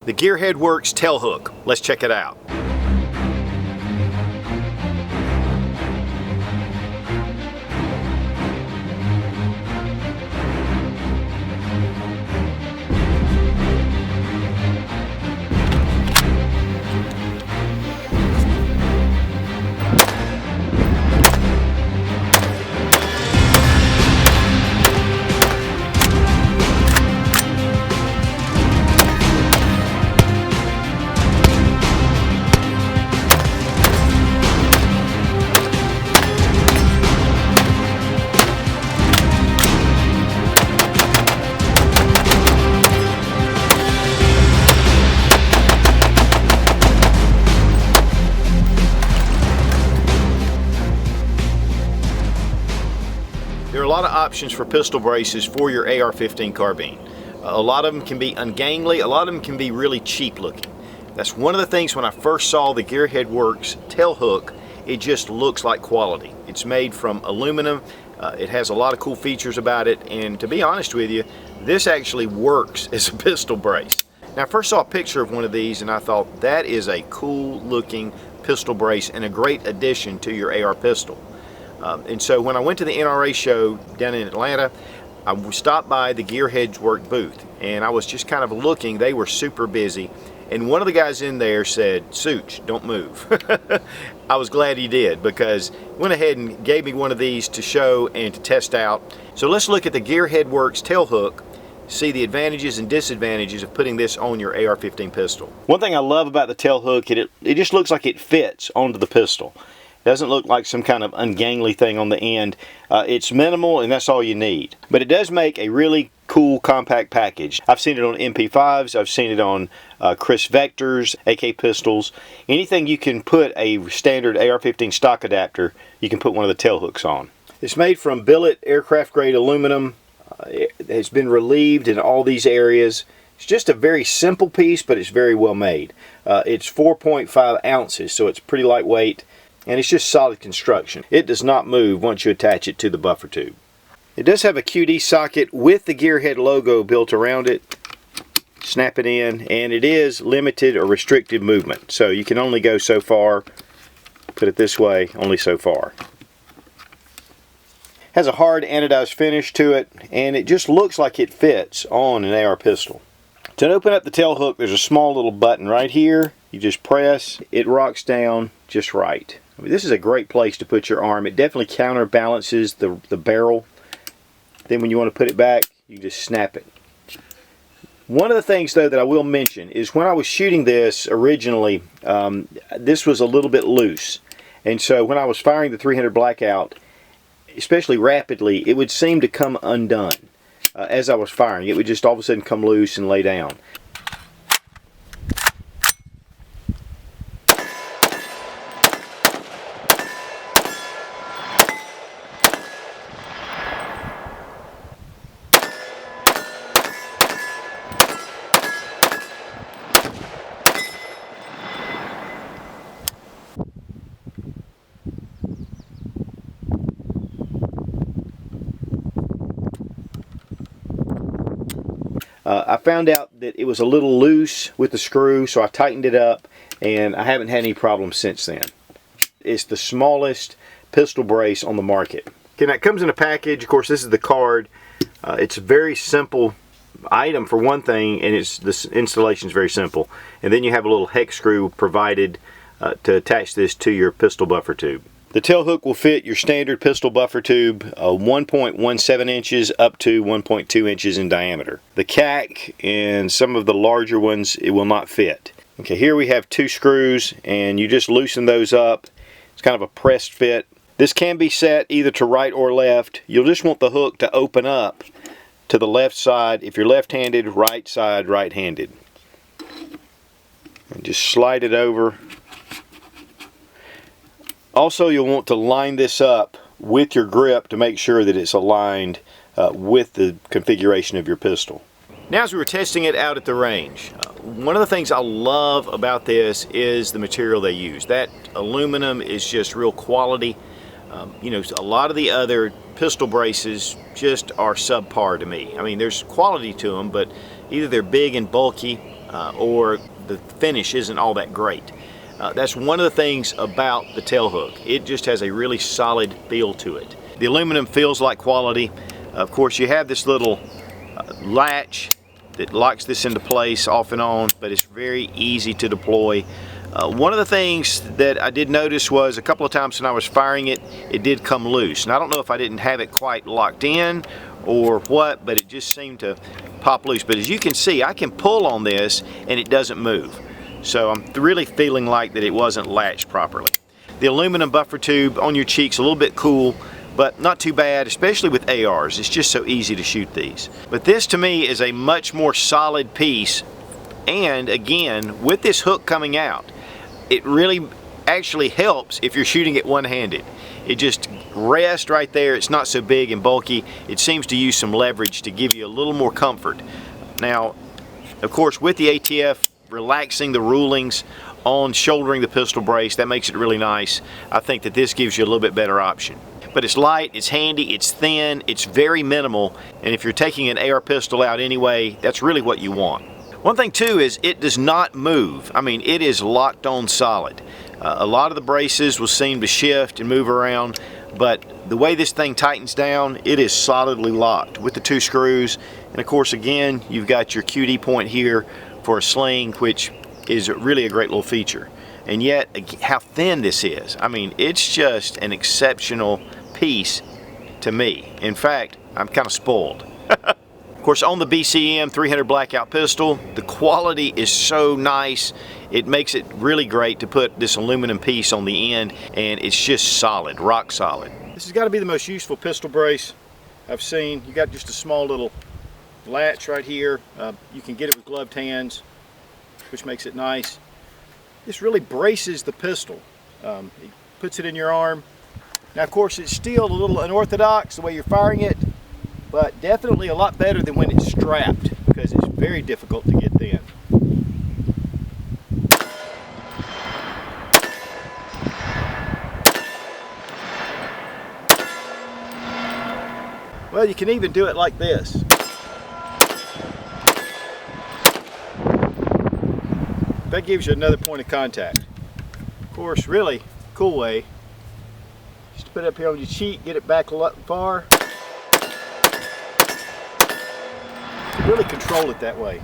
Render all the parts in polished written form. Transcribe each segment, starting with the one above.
the Gearhead Works Tailhook. Let's check it out. There are a lot of options for pistol braces for your AR-15 carbine. A lot of them can be ungainly, a lot of them can be really cheap looking. That's one of the things when I first saw the Gearhead Works Tailhook, it just looks like quality. It's made from aluminum, it has a lot of cool features about it, and to be honest with you, this actually works as a pistol brace. Now I first saw a picture of one of these and I thought that is a cool looking pistol brace and a great addition to your AR pistol. And so when I went to the NRA show down in Atlanta, I stopped by the Gearhead Works booth and I was just kind of looking. They were super busy and one of the guys in there said, "Such, don't move." I was glad he did because he went ahead and gave me one of these to show and to test out. So let's look at the Gearhead Works Tailhook, see the advantages and disadvantages of putting this on your AR-15 pistol. One thing I love about the Tailhook, it just looks like it fits onto the pistol. Doesn't look like some kind of ungainly thing on the end. It's minimal and that's all you need. But it does make a really cool compact package. I've seen it on MP5s, I've seen it on Chris Vectors, AK pistols. Anything you can put a standard AR-15 stock adapter, you can put one of the tail hooks on. It's made from billet aircraft grade aluminum. It has been relieved in all these areas. It's just a very simple piece, but it's very well made. It's 4.5 ounces, so it's pretty lightweight. And it's just solid construction. It does not move once you attach it to the buffer tube. It does have a QD socket with the Gearhead logo built around it. Snap it in, and it is limited or restricted movement. So you can only go so far. Put it this way, only so far. Has a hard anodized finish to it, and it just looks like it fits on an AR pistol. To open up the tail hook, there's a small little button right here. You just press, it rocks down just right. I mean, this is a great place to put your arm. It definitely counterbalances the barrel. Then when you want to put it back, you just snap it. One of the things though that I will mention is when I was shooting this originally, this was a little bit loose. And so when I was firing the 300 Blackout, especially rapidly, it would seem to come undone. As I was firing, it would just all of a sudden come loose and lay down. I found out that it was a little loose with the screw, so I tightened it up, and I haven't had any problems since then. It's the smallest pistol brace on the market. Okay, now it comes in a package. Of course, this is the card. It's a very simple item for one thing, and this installation is very simple. And then you have a little hex screw provided to attach this to your pistol buffer tube. The tail hook will fit your standard pistol buffer tube, 1.17 inches up to 1.2 inches in diameter. The CAC and some of the larger ones, it will not fit. Okay, here we have two screws, and you just loosen those up. It's kind of a pressed fit. This can be set either to right or left. You'll just want the hook to open up to the left side. If you're left-handed, right side, right-handed. And just slide it over. Also, you'll want to line this up with your grip to make sure that it's aligned with the configuration of your pistol. Now, as we were testing it out at the range, one of the things I love about this is the material they use. That aluminum is just real quality. You know, a lot of the other pistol braces just are subpar to me. I mean, there's quality to them, but either they're big and bulky, or the finish isn't all that great. That's one of the things about the Tailhook. It just has a really solid feel to it. The aluminum feels like quality. Of course, you have this little latch that locks this into place off and on, but it's very easy to deploy. One of the things that I did notice was a couple of times when I was firing it, it did come loose. And I don't know if I didn't have it quite locked in or what, but it just seemed to pop loose. But as you can see, I can pull on this and it doesn't move. So I'm really feeling like that it wasn't latched properly. The aluminum buffer tube on your cheek's a little bit cool, but not too bad, especially with ARs. It's just so easy to shoot these. But this to me is a much more solid piece, and again, with this hook coming out, it really actually helps if you're shooting it one-handed. It just rests right there. It's not so big and bulky. It seems to use some leverage to give you a little more comfort. Now, of course, with the ATF relaxing the rulings on shouldering the pistol brace, that makes it really nice. I think that this gives you a little bit better option. But it's light, it's handy, it's thin, it's very minimal, and if you're taking an AR pistol out anyway, that's really what you want. One thing too is it does not move. I mean, it is locked on solid. A lot of the braces will seem to shift and move around, but the way this thing tightens down, it is solidly locked with the 2 screws. And of course, again, you've got your QD point here for a sling, which is really a great little feature. And yet, how thin this is. I mean, it's just an exceptional piece to me. In fact, I'm kind of spoiled. Of course, on the BCM 300 blackout pistol, the quality is so nice. It makes it really great to put this aluminum piece on the end, and it's just solid, rock solid. This has got to be the most useful pistol brace I've seen. You got just a small little latch right here. You can get it with gloved hands, which makes it nice. This really braces the pistol. It puts it in your arm. Now, of course, it's still a little unorthodox the way you're firing it, but definitely a lot better than when it's strapped, because it's very difficult to get thin. Well, you can even do it like this. That gives you another point of contact. Of course, really cool way, just to put it up here on your cheek, get it back a lot far. You can really control it that way.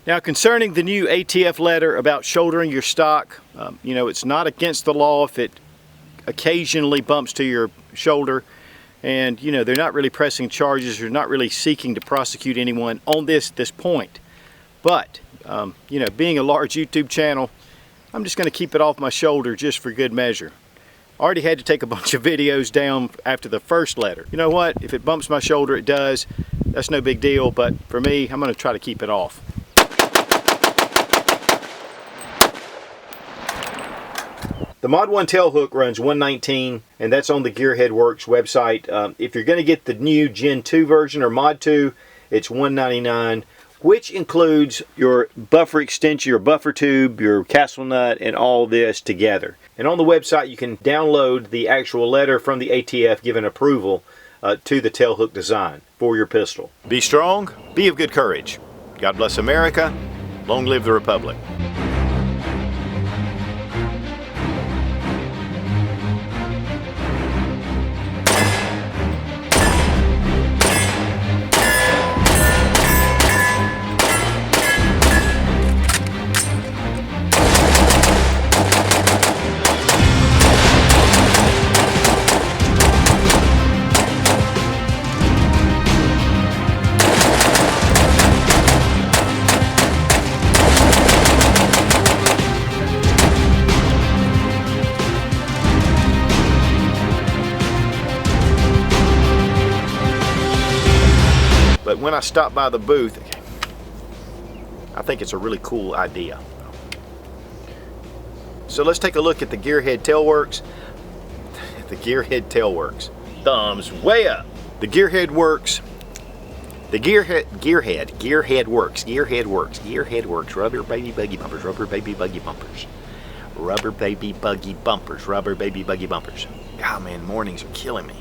Now, concerning the new ATF letter about shouldering your stock, you know, it's not against the law if it occasionally bumps to your shoulder, and you know, they're not really pressing charges, they're not really seeking to prosecute anyone on this point. But you know, being a large YouTube channel, I'm just going to keep it off my shoulder just for good measure. I already had to take a bunch of videos down after the first letter. You know what, if it bumps my shoulder, it does. That's no big deal, but for me, I'm going to try to keep it off. The Mod 1 Tailhook runs $119, and that's on the Gearhead Works website. If you're going to get the new Gen 2 version or Mod 2, it's $199, which includes your buffer extension, your buffer tube, your castle nut, and all this together. And on the website, you can download the actual letter from the ATF giving approval to the Tailhook design for your pistol. Be strong, be of good courage. God bless America. Long live the Republic. But when I stopped by the booth, I think it's a really cool idea. So let's take a look at the Gearhead Tailworks. The Gearhead Tailworks. Thumbs way up. The Gearhead Works. The Gearhead Works. Rubber baby buggy bumpers. Rubber baby buggy bumpers. Rubber baby buggy bumpers. Rubber baby buggy bumpers. God, man, mornings are killing me.